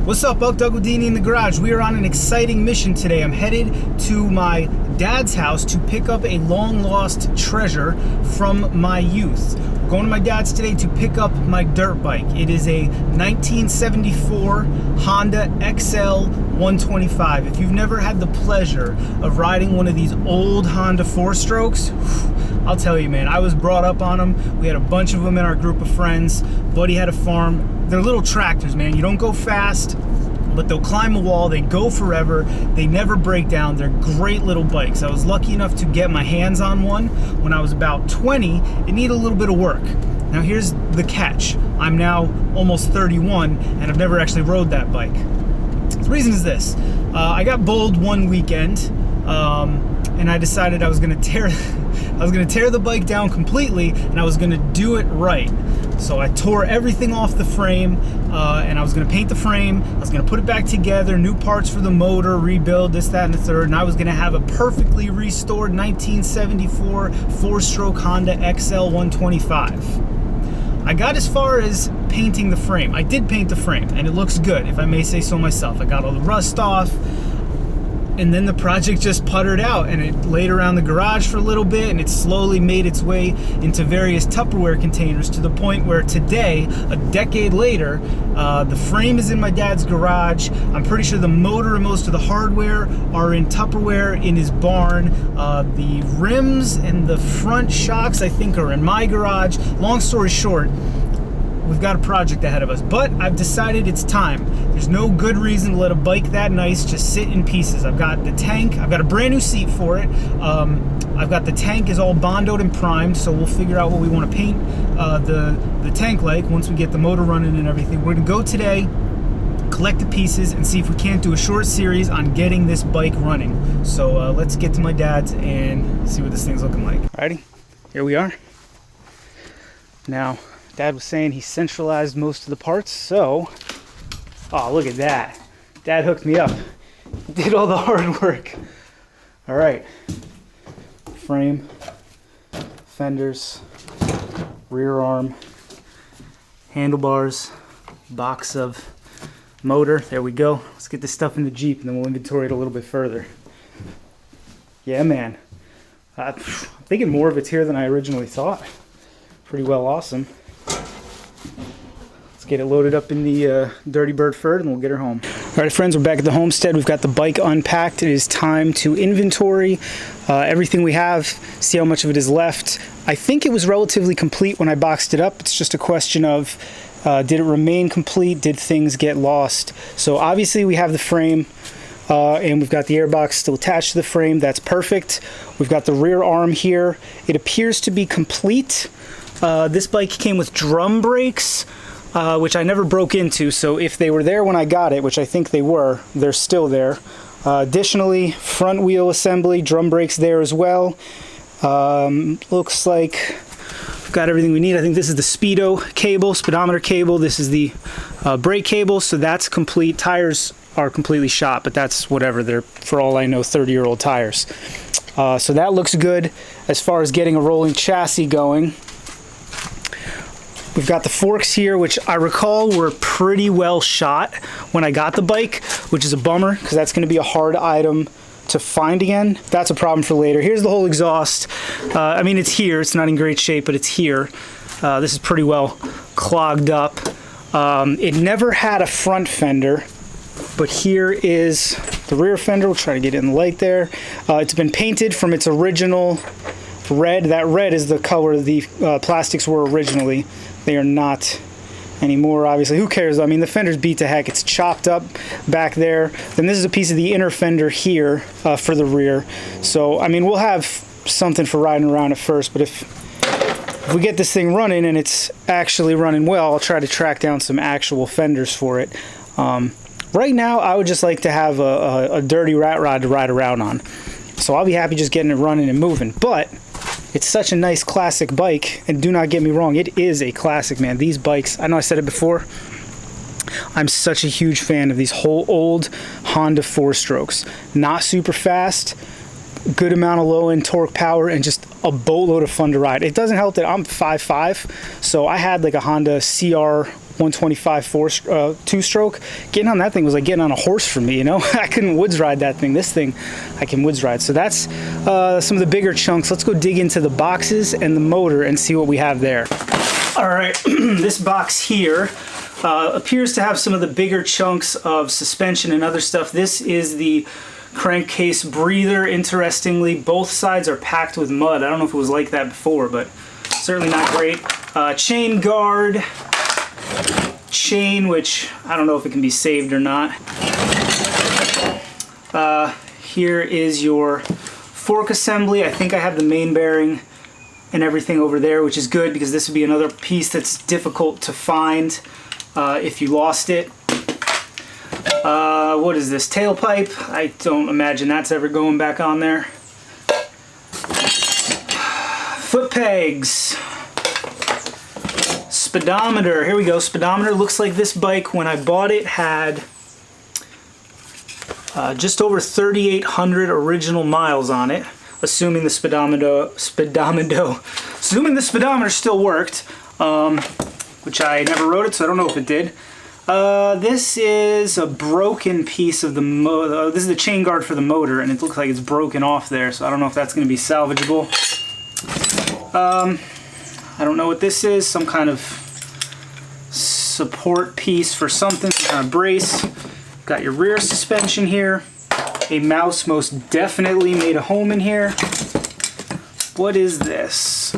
What's up, Buck Doug with D&E in the garage? We are on an exciting mission today. I'm headed to my dad's house to pick up a long-lost treasure from my youth. We're going to my dad's today to pick up my dirt bike. It is a 1974 Honda XL 125. If you've never had the pleasure of riding one of these old Honda 4-strokes, I'll tell you, man, I was brought up on them. We had a bunch of them in our group of friends. Buddy had a farm. They're little tractors, man. You don't go fast, but they'll climb a wall. They go forever. They never break down. They're great little bikes. I was lucky enough to get my hands on one when I was about 20. It needed a little bit of work. Now here's the catch. I'm now almost 31 and I've never actually rode that bike. The reason is this. I got bowled one weekend and I decided I was gonna tear the bike down completely and I was gonna do it right. So I tore everything off the frame and I was gonna paint the frame. I was gonna put it back together, new parts for the motor, rebuild this, that, and the third, and I was gonna have a perfectly restored 1974 4-stroke Honda XL 125. I got as far as painting the frame. I did paint the frame and it looks good, if I may say so myself. I got all the rust off. And then the project just puttered out and it laid around the garage for a little bit and it slowly made its way into various Tupperware containers to the point where today, a decade later, the frame is in my dad's garage. I'm pretty sure the motor and most of the hardware are in Tupperware in his barn. The rims and the front shocks, I think, are in my garage. Long story short, we've got a project ahead of us, but I've decided it's time. There's no good reason to let a bike that nice just sit in pieces. I've got the tank, I've got a brand new seat for it. I've got the tank is all bondoed and primed, so we'll figure out what we want to paint the tank like once we get the motor running and everything. We're gonna go today, collect the pieces, and see if we can't do a short series on getting this bike running. So let's get to my dad's and see what this thing's looking like. Alrighty, here we are. Now, Dad was saying he centralized most of the parts, so, oh, look at that. Dad hooked me up. Did all the hard work. All right. Frame, fenders, rear arm, handlebars, box of motor. There we go. Let's get this stuff in the Jeep and then we'll inventory it a little bit further. Yeah, man. I'm thinking more of it's here than I originally thought. Pretty well awesome. Get it loaded up in the Dirty Bird Ford and we'll get her home. All right, friends, we're back at the homestead. We've got the bike unpacked. It is time to inventory everything we have, see how much of it is left. I think it was relatively complete when I boxed it up. It's just a question of did it remain complete? Did things get lost? So obviously we have the frame and we've got the airbox still attached to the frame. That's perfect. We've got the rear arm here. It appears to be complete. This bike came with drum brakes, which I never broke into, so if they were there when I got it, which I think they were, they're still there. Additionally, front wheel assembly, drum brakes there as well. Looks like we've got everything we need. I think this is the speedometer cable. This is the brake cable, so that's complete. Tires are completely shot, but that's whatever. They're, for all I know, 30-year-old tires. So that looks good as far as getting a rolling chassis going. We've got the forks here, which I recall were pretty well shot when I got the bike, which is a bummer because that's going to be a hard item to find again. That's a problem for later. Here's the whole exhaust. I mean, it's here. It's not in great shape, but it's here. This is pretty well clogged up. It never had a front fender, but here is the rear fender. We'll try to get it in the light there. It's been painted from its original red. That red is the color the plastics were originally. They are not anymore, obviously. Who cares? I mean, the fender's beat to heck. It's chopped up back there. Then this is a piece of the inner fender here for the rear. So, I mean, we'll have something for riding around at first, but if we get this thing running and it's actually running well, I'll try to track down some actual fenders for it. Right now, I would just like to have a dirty rat rod to ride around on. So I'll be happy just getting it running and moving. But it's such a nice classic bike, and do not get me wrong, it is a classic, man. These bikes, I know I said it before, I'm such a huge fan of these whole old Honda 4-strokes. Not super fast, good amount of low-end torque power, and just a boatload of fun to ride. It doesn't help that I'm 5'5", so I had like a Honda CR 125 two-stroke. Getting on that thing was like getting on a horse for me, you know? I couldn't woods ride that thing. This thing I can woods ride. So that's some of the bigger chunks. Let's go dig into the boxes and the motor and see what we have there. All right, this box here appears to have some of the bigger chunks of suspension and other stuff. This is the crankcase breather. Interestingly, both sides are packed with mud. I don't know if it was like that before, but certainly not great. Chain guard, chain, which I don't know if it can be saved or not. Here is your fork assembly. I think I have the main bearing and everything over there, which is good because this would be another piece that's difficult to find if you lost it. What is this? Tailpipe? I don't imagine that's ever going back on there. Foot pegs. Speedometer. Here we go. Speedometer. Looks like this bike, when I bought it, had just over 3,800 original miles on it, assuming the speedometer still worked, which I never rode it, so I don't know if it did. This is a broken piece of the motor. This is the chain guard for the motor, and it looks like it's broken off there, so I don't know if that's going to be salvageable. I don't know what this is. Some kind of support piece for something, some kind of brace. Got your rear suspension here. A mouse most definitely made a home in here. What is this?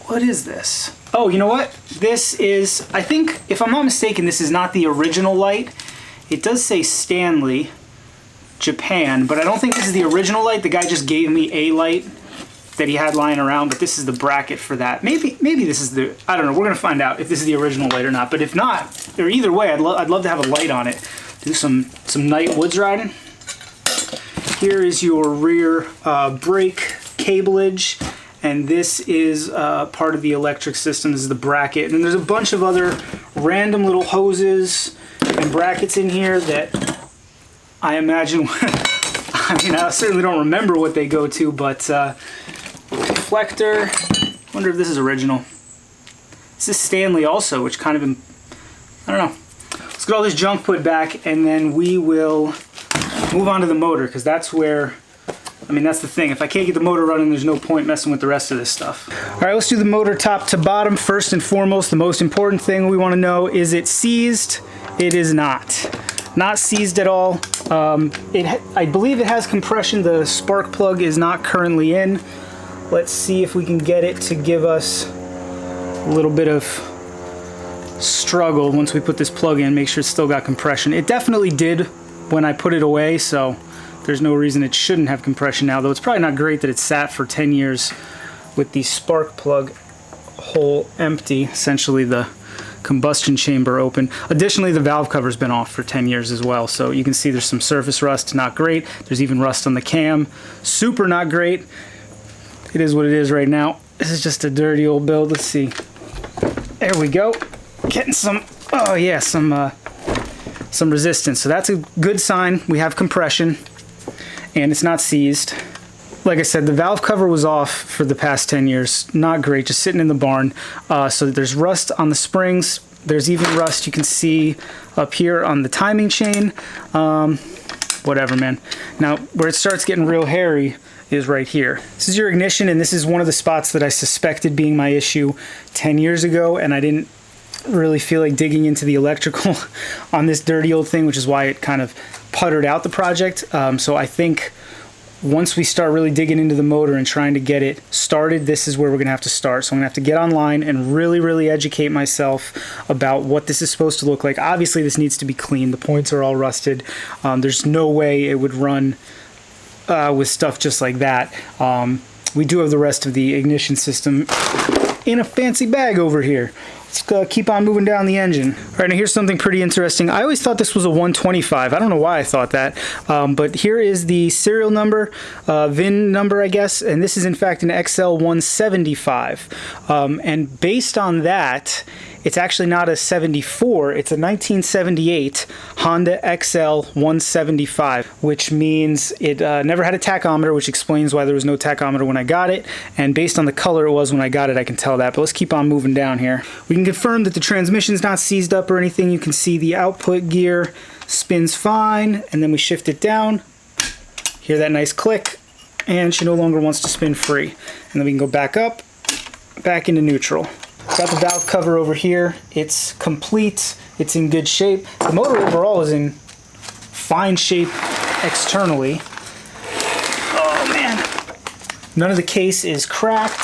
What is this? Oh, you know what? This is, I think, if I'm not mistaken, this is not the original light. It does say Stanley, Japan, but I don't think this is the original light. The guy just gave me a light that he had lying around, but this is the bracket for that. Maybe this is the, I don't know, we're gonna find out if this is the original light or not, but if not, or either way, I'd love to have a light on it. Do some night woods riding. Here is your rear brake cableage, and this is part of the electric system. This is the bracket, and then there's a bunch of other random little hoses and brackets in here that I imagine, I mean, I certainly don't remember what they go to, but reflector, wonder if this is original. This is Stanley also, which kind of, I don't know. Let's get all this junk put back, and then we will move on to the motor, because that's where, I mean, that's the thing. If I can't get the motor running, there's no point messing with the rest of this stuff. All right, let's do the motor top to bottom. First and foremost, the most important thing we want to know, is it seized? It is not. Not seized at all. I believe it has compression. The spark plug is not currently in. Let's see if we can get it to give us a little bit of struggle once we put this plug in, make sure it's still got compression. It definitely did when I put it away, so there's no reason it shouldn't have compression now, though it's probably not great that it sat for 10 years with the spark plug hole empty, essentially the combustion chamber open. Additionally, the valve cover's been off for 10 years as well, so you can see there's some surface rust, not great. There's even rust on the cam, super not great. It is what it is right now. This is just a dirty old build. Let's see. There we go. Getting some, oh yeah, some resistance. So that's a good sign. We have compression, and it's not seized. Like I said, the valve cover was off for the past 10 years. Not great, just sitting in the barn. So there's rust on the springs. There's even rust you can see up here on the timing chain. Whatever, man. Now, where it starts getting real hairy is right here. This is your ignition, and this is one of the spots that I suspected being my issue 10 years ago, and I didn't really feel like digging into the electrical on this dirty old thing, which is why it kind of puttered out the project. So I think once we start really digging into the motor and trying to get it started, this is where we're gonna have to start. So I'm gonna have to get online and really educate myself about what this is supposed to look like. Obviously this needs to be clean. The points are all rusted. There's no way it would run with stuff just like that. We do have the rest of the ignition system in a fancy bag over here. Let's keep on moving down the engine. All right, now here's something pretty interesting. I always thought this was a 125. I don't know why I thought that, but here is the serial number, VIN number, I guess, and this is in fact an XL175. And based on that, It's actually not a 74, it's a 1978 Honda XL 175, which means it never had a tachometer, which explains why there was no tachometer when I got it, and based on the color it was when I got it, I can tell that. But let's keep on moving down here. We can confirm that the transmission's not seized up or anything. You can see the output gear spins fine, and then we shift it down. Hear that nice click, and she no longer wants to spin free. And then we can go back up, back into neutral. Got the valve cover over here. It's complete. It's in good shape. The motor overall is in fine shape externally. Oh man. None of the case is cracked.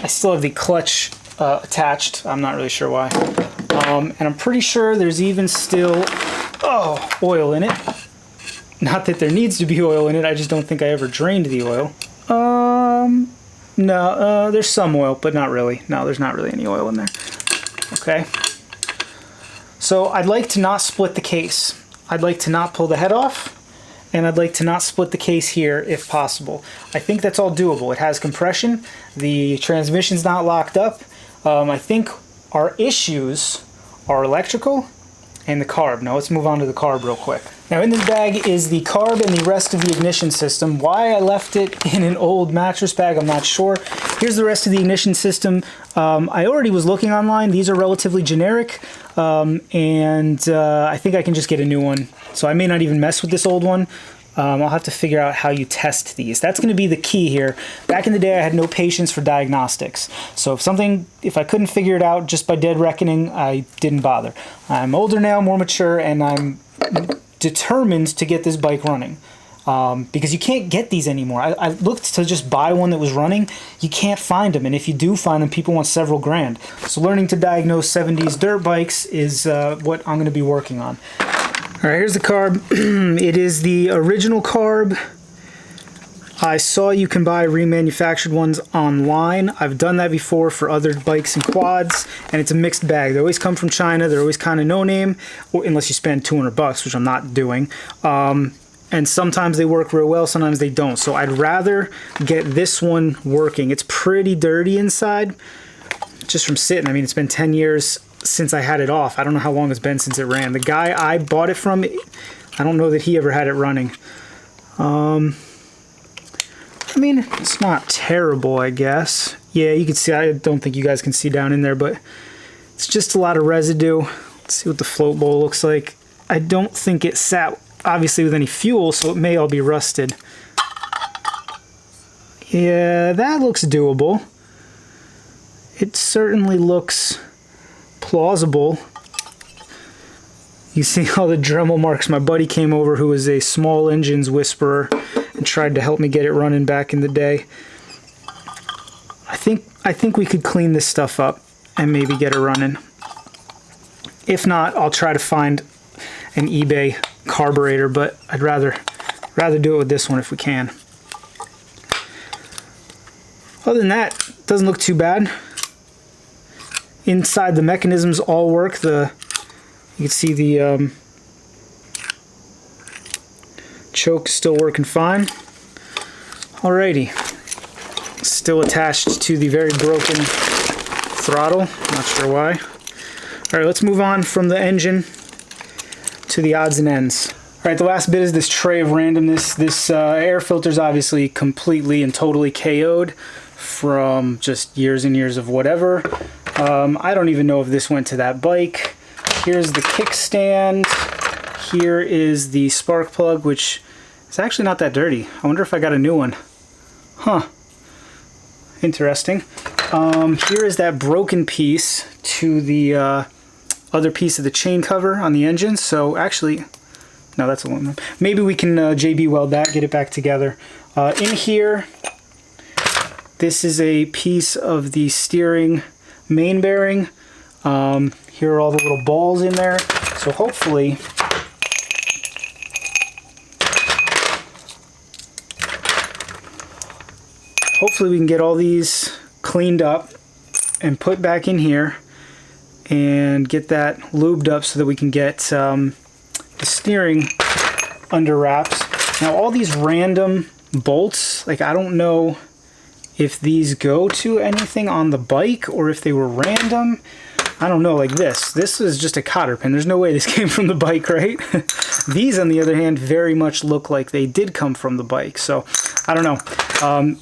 I still have the clutch attached. I'm not really sure why. And I'm pretty sure there's even still oil in it. Not that there needs to be oil in it. I just don't think I ever drained the oil. No, there's some oil, but not really. No, there's not really any oil in there. Okay. So I'd like to not split the case. I'd like to not pull the head off, and I'd like to not split the case here if possible. I think that's all doable. It has compression. The transmission's not locked up. I think our issues are electrical and the carb. Now let's move on to the carb real quick. Now in this bag is the carb and the rest of the ignition system. Why I left it in an old mattress bag, I'm not sure. Here's the rest of the ignition system. I already was looking online. These are relatively generic, and I think I can just get a new one. So I may not even mess with this old one. I'll have to figure out how you test these. That's going to be the key here. Back in the day, I had no patience for diagnostics. So if I couldn't figure it out just by dead reckoning, I didn't bother. I'm older now, more mature, and I'm determined to get this bike running. Because you can't get these anymore. I looked to just buy one that was running. You can't find them, and if you do find them, people want several grand. So learning to diagnose 70s dirt bikes is what I'm going to be working on. All right, here's the carb. It is the original carb. I saw you can buy remanufactured ones online. I've done that before for other bikes and quads, and it's a mixed bag. They always come from China. They're always kind of no name, or unless you spend $200, which I'm not doing. And sometimes they work real well, sometimes they don't. So I'd rather get this one working. It's pretty dirty inside, just from sitting. I mean, it's been 10 years since I had it off. I don't know how long it's been since it ran. The guy I bought it from, I don't know that he ever had it running. I mean, it's not terrible, I guess. Yeah, you can see, I don't think you guys can see down in there, but it's just a lot of residue. Let's see what the float bowl looks like. I don't think it sat, obviously, with any fuel, so it may all be rusted. Yeah, that looks doable. It certainly looks plausible. You see all the Dremel marks. My buddy came over who was a small engines whisperer and tried to help me get it running back in the day. I think we could clean this stuff up and maybe get it running. If not, I'll try to find an eBay carburetor, but I'd rather do it with this one if we can. Other than that, it doesn't look too bad. Inside, the mechanisms all work. You can see the choke is still working fine. Alrighty, still attached to the very broken throttle. Not sure why. All right, let's move on from the engine to the odds and ends. All right, the last bit is this tray of randomness. This air filter is obviously completely and totally KO'd from just years and years of whatever. I don't even know if this went to that bike. Here's the kickstand. Here is the spark plug, which is actually not that dirty. I wonder if I got a new one. Huh. Interesting. Here is that broken piece to the other piece of the chain cover on the engine. So actually, no, that's aluminum. Maybe we can JB weld that, get it back together. In here, this is a piece of the steering main bearing. Here are all the little balls in there. So hopefully we can get all these cleaned up and put back in here and get that lubed up so that we can get the steering under wraps. Now all these random bolts, like I don't know if these go to anything on the bike or if they were random. I don't know, like this. This is just a cotter pin. There's no way this came from the bike, right? These, on the other hand, very much look like they did come from the bike. So, I don't know.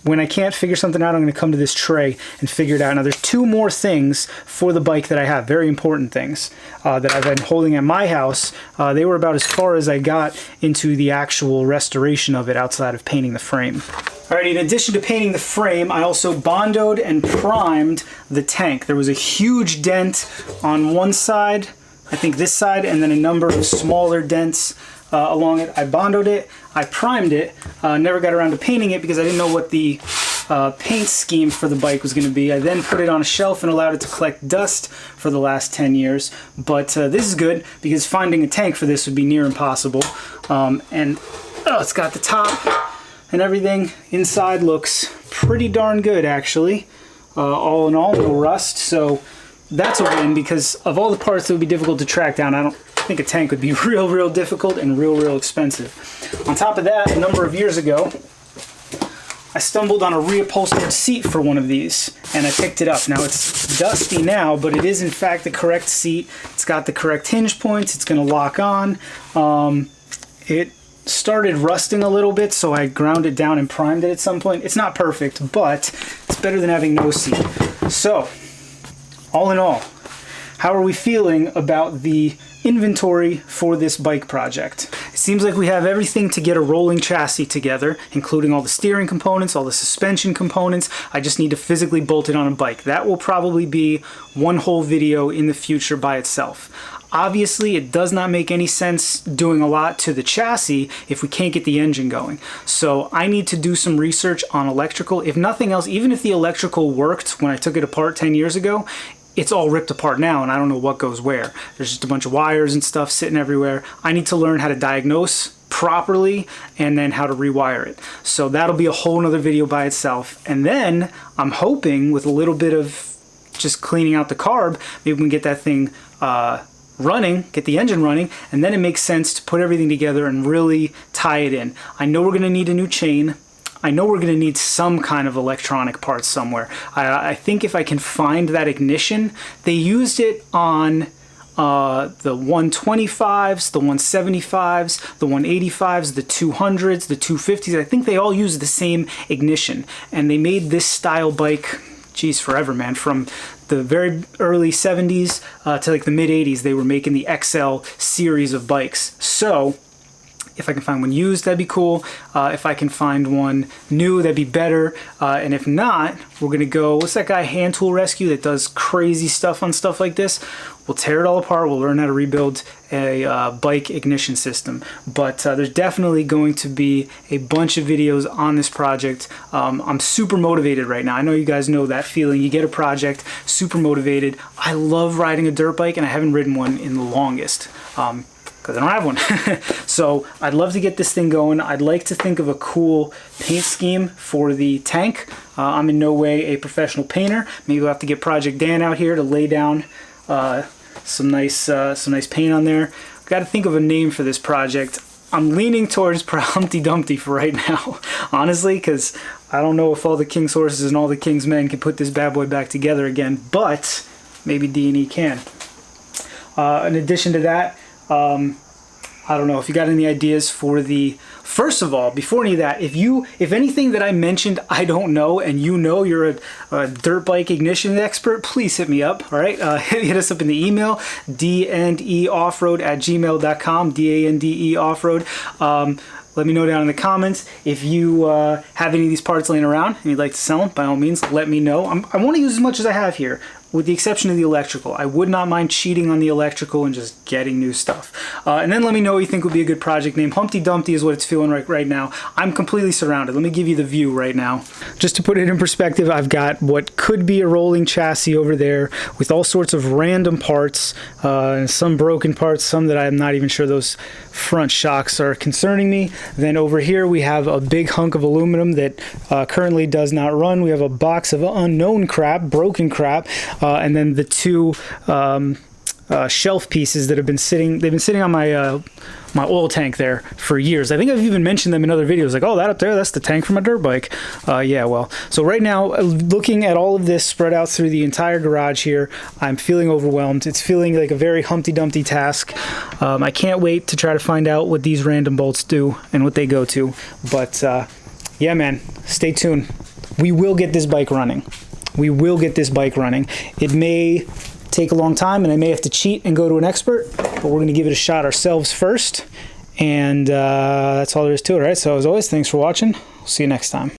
When I can't figure something out, I'm going to come to this tray and figure it out. Now, there's two more things for the bike that I have, very important things, that I've been holding at my house. They were about as far as I got into the actual restoration of it outside of painting the frame. Alright, in addition to painting the frame, I also bondoed and primed the tank. There was a huge dent on one side, I think this side, and then a number of smaller dents along it. I bondoed it, I primed it, never got around to painting it because I didn't know what the paint scheme for the bike was going to be. I then put it on a shelf and allowed it to collect dust for the last 10 years. But this is good because finding a tank for this would be near impossible. It's got the top and everything inside looks pretty darn good, actually. All in all, no rust, so that's a win because of all the parts that would be difficult to track down. I don't think a tank would be real difficult and real expensive. On top of that, a number of years ago, I stumbled on a reupholstered seat for one of these, and I picked it up. Now, it's dusty now, but it is in fact the correct seat. It's got the correct hinge points. It's going to lock on. It started rusting a little bit, so I ground it down and primed it at some point. It's not perfect, but it's better than having no seat. So, all in all, how are we feeling about the inventory for this bike project? It seems like we have everything to get a rolling chassis together, including all the steering components, all the suspension components. I just need to physically bolt it on a bike. That will probably be one whole video in the future by itself. Obviously, it does not make any sense doing a lot to the chassis if we can't get the engine going. So I need to do some research on electrical. If nothing else, even if the electrical worked when I took it apart 10 years ago, it's all ripped apart now and I don't know what goes where. There's just a bunch of wires and stuff sitting everywhere. I need to learn how to diagnose properly and then how to rewire it. So that'll be a whole nother video by itself. And then I'm hoping with a little bit of just cleaning out the carb, maybe we can get that thing running, get the engine running, and then it makes sense to put everything together and really tie it in. I know we're going to need a new chain. I know we're going to need some kind of electronic parts somewhere. I think if I can find that ignition, they used it on the 125s, the 175s, the 185s, the 200s, the 250s. I think they all use the same ignition. And they made this style bike, geez, forever, man, from the very early 70s to like the mid 80s. They were making the XL series of bikes. So if I can find one used, that'd be cool. If I can find one new, that'd be better. And if not, we're gonna go, what's that guy, Hand Tool Rescue, that does crazy stuff on stuff like this? We'll tear it all apart. We'll learn how to rebuild a bike ignition system. But there's definitely going to be a bunch of videos on this project. I'm super motivated right now. I know you guys know that feeling. You get a project, super motivated. I love riding a dirt bike, and I haven't ridden one in the longest. Because I don't have one. So I'd love to get this thing going. I'd like to think of a cool paint scheme for the tank. I'm in no way a professional painter. Maybe we'll have to get Project Dan out here to lay down some nice paint on there. Got to think of a name for this project. I'm leaning towards Humpty Dumpty for right now, honestly, because I don't know if all the King's horses and all the King's men can put this bad boy back together again, but maybe D&E can. In addition to that, I don't know if you got any ideas for the, first of all, before any of that, if anything that I mentioned I don't know and you know you're a dirt bike ignition expert, please hit me up. All right, hit us up in the email, dandeoffroad@gmail.com, DANDE offroad. Let me know down in the comments if you have any of these parts laying around and you'd like to sell them. By all means, let me know. I want to use as much as I have here, with the exception of the electrical. I would not mind cheating on the electrical and just getting new stuff. And then let me know what you think would be a good project name. Humpty Dumpty is what it's feeling right now. I'm completely surrounded. Let me give you the view right now. Just to put it in perspective, I've got what could be a rolling chassis over there with all sorts of random parts, some broken parts, some that I'm not even sure those front shocks are concerning me. Then over here we have a big hunk of aluminum that currently does not run. We have a box of unknown crap, broken crap, and then the two shelf pieces that have been sitting. They've been sitting on my my oil tank there for years. I think I've even mentioned them in other videos, like, oh, that up there, that's the tank for my dirt bike. Yeah, well, so right now, looking at all of this spread out through the entire garage here, I'm feeling overwhelmed. It's feeling like a very Humpty Dumpty task. I can't wait to try to find out what these random bolts do and what they go to. But yeah, man, stay tuned. We will get this bike running. We will get this bike running. It may take a long time, and I may have to cheat and go to an expert, but we're going to give it a shot ourselves first, and that's all there is to it, right? So as always, thanks for watching. See you next time.